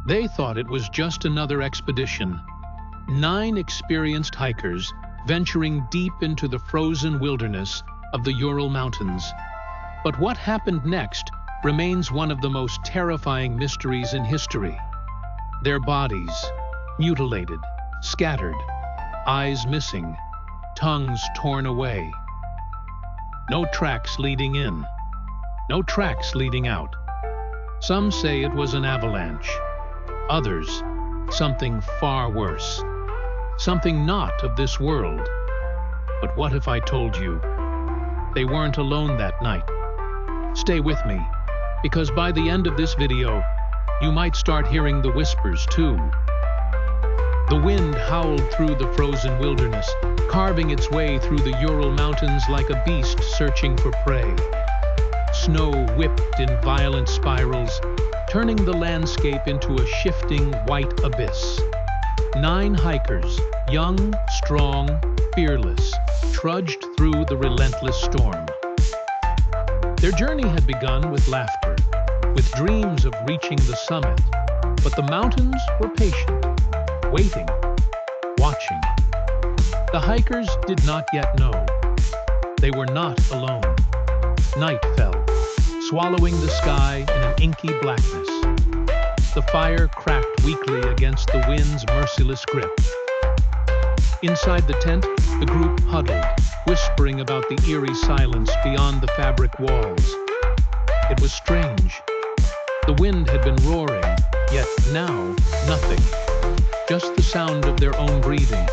They thought it was just another expedition. 9 experienced hikers venturing deep into the frozen wilderness of the Ural Mountains. But what happened next remains one of the most terrifying mysteries in history. Their bodies, mutilated, scattered, eyes missing, tongues torn away. No tracks leading in, no tracks leading out. Some say it was an avalanche. Others, something far worse. Something not of this world. But what if I told you they weren't alone that night? Stay with me, because by the end of this video, you might start hearing the whispers too. The wind howled through the frozen wilderness, carving its way through the Ural Mountains like a beast searching for prey. Snow whipped in violent spirals, turning the landscape into a shifting white abyss. 9 hikers, young, strong, fearless, trudged through the relentless storm. Their journey had begun with laughter, with dreams of reaching the summit, but the mountains were patient, waiting, watching. The hikers did not yet know. They were not alone. Night fell, swallowing the sky in an inky blackness. The fire cracked weakly against the wind's merciless grip. Inside the tent, the group huddled, whispering about the eerie silence beyond the fabric walls. It was strange. The wind had been roaring, yet now nothing. Just the sound of their own breathing,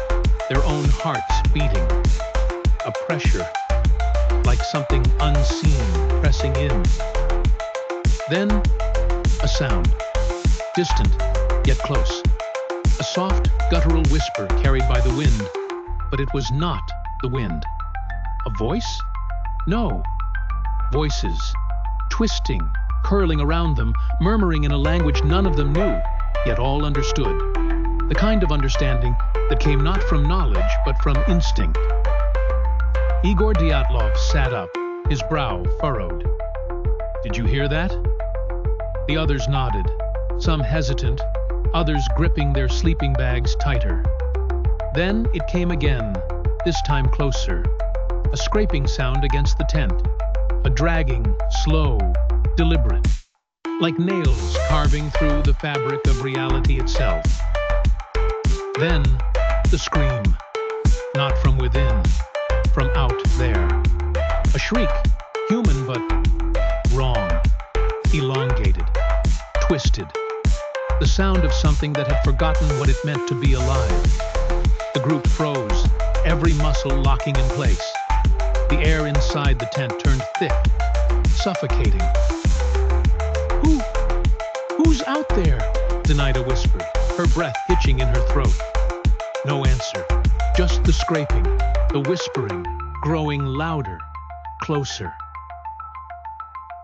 their own hearts beating. A pressure, like something unseen pressing in. Then, a sound. Distant, yet close. A soft, guttural whisper carried by the wind, but it was not the wind. A voice? No. Voices, twisting, curling around them, murmuring in a language none of them knew, yet all understood. The kind of understanding that came not from knowledge, but from instinct. Igor Dyatlov sat up, his brow furrowed. Did you hear that? The others nodded. Some hesitant, others gripping their sleeping bags tighter. Then it came again, this time closer. A scraping sound against the tent. A dragging, slow, deliberate. Like nails carving through the fabric of reality itself. Then, the scream. Not from within, from out there. A shriek, human but wrong. Elongated, twisted. The sound of something that had forgotten what it meant to be alive. The group froze, every muscle locking in place. The air inside the tent turned thick, suffocating. Who's out there? Zenaida whispered, her breath hitching in her throat. No answer, just the scraping, the whispering, growing louder, closer.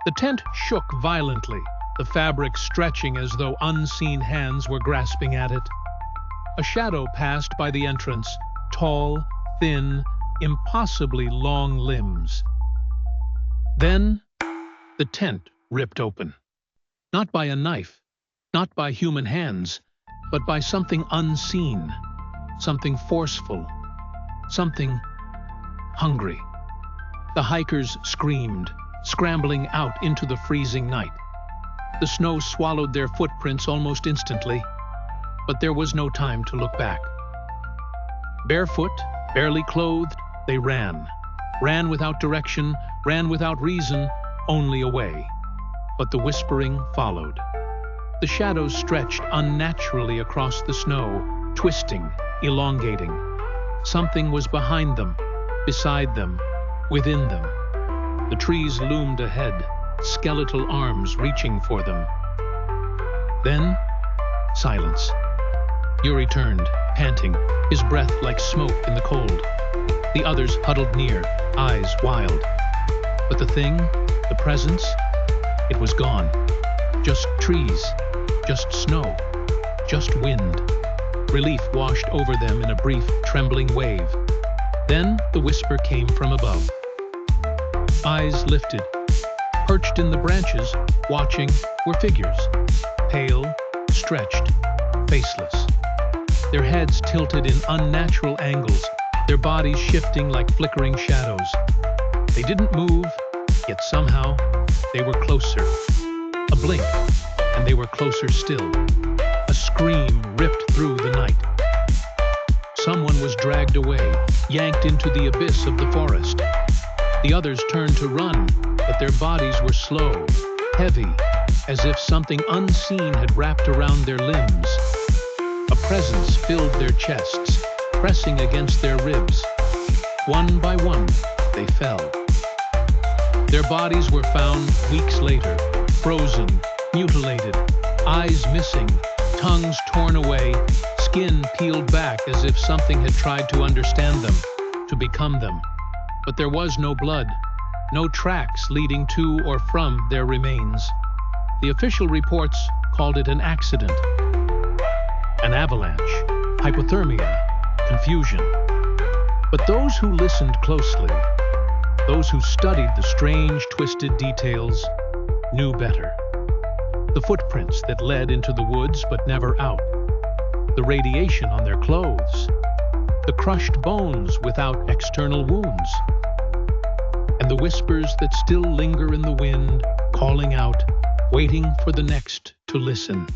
The tent shook violently, the fabric stretching as though unseen hands were grasping at it. A shadow passed by the entrance, tall, thin, impossibly long limbs. Then, the tent ripped open. Not by a knife, not by human hands, but by something unseen, something forceful, something hungry. The hikers screamed, scrambling out into the freezing night. The snow swallowed their footprints almost instantly, but there was no time to look back. Barefoot, barely clothed, they ran. Ran without direction, ran without reason, only away. But the whispering followed. The shadows stretched unnaturally across the snow, twisting, elongating. Something was behind them, beside them, within them. The trees loomed ahead, skeletal arms reaching for them. Then, silence. Yuri turned, panting, his breath like smoke in the cold. The others huddled near, eyes wild. But the thing, the presence, it was gone. Just trees, just snow, just wind. Relief washed over them in a brief, trembling wave. Then the whisper came from above. Eyes lifted. Perched in the branches, watching, were figures. Pale, outstretched, faceless. Their heads tilted in unnatural angles, their bodies shifting like flickering shadows. They didn't move, yet somehow they were closer. A blink, and they were closer still. A scream ripped through the night. Someone was dragged away, yanked into the abyss of the forest. The others turned to run, but their bodies were slow, heavy, as if something unseen had wrapped around their limbs. A presence filled their chests, pressing against their ribs. One by one, they fell. Their bodies were found weeks later, frozen, mutilated, eyes missing, tongues torn away, skin peeled back as if something had tried to understand them, to become them. But there was no blood, no tracks leading to or from their remains. The official reports called it an accident, an avalanche, hypothermia, confusion. But those who listened closely, those who studied the strange, twisted details, knew better. The footprints that led into the woods but never out, the radiation on their clothes, the crushed bones without external wounds, and the whispers that still linger in the wind, calling out, waiting for the next to listen.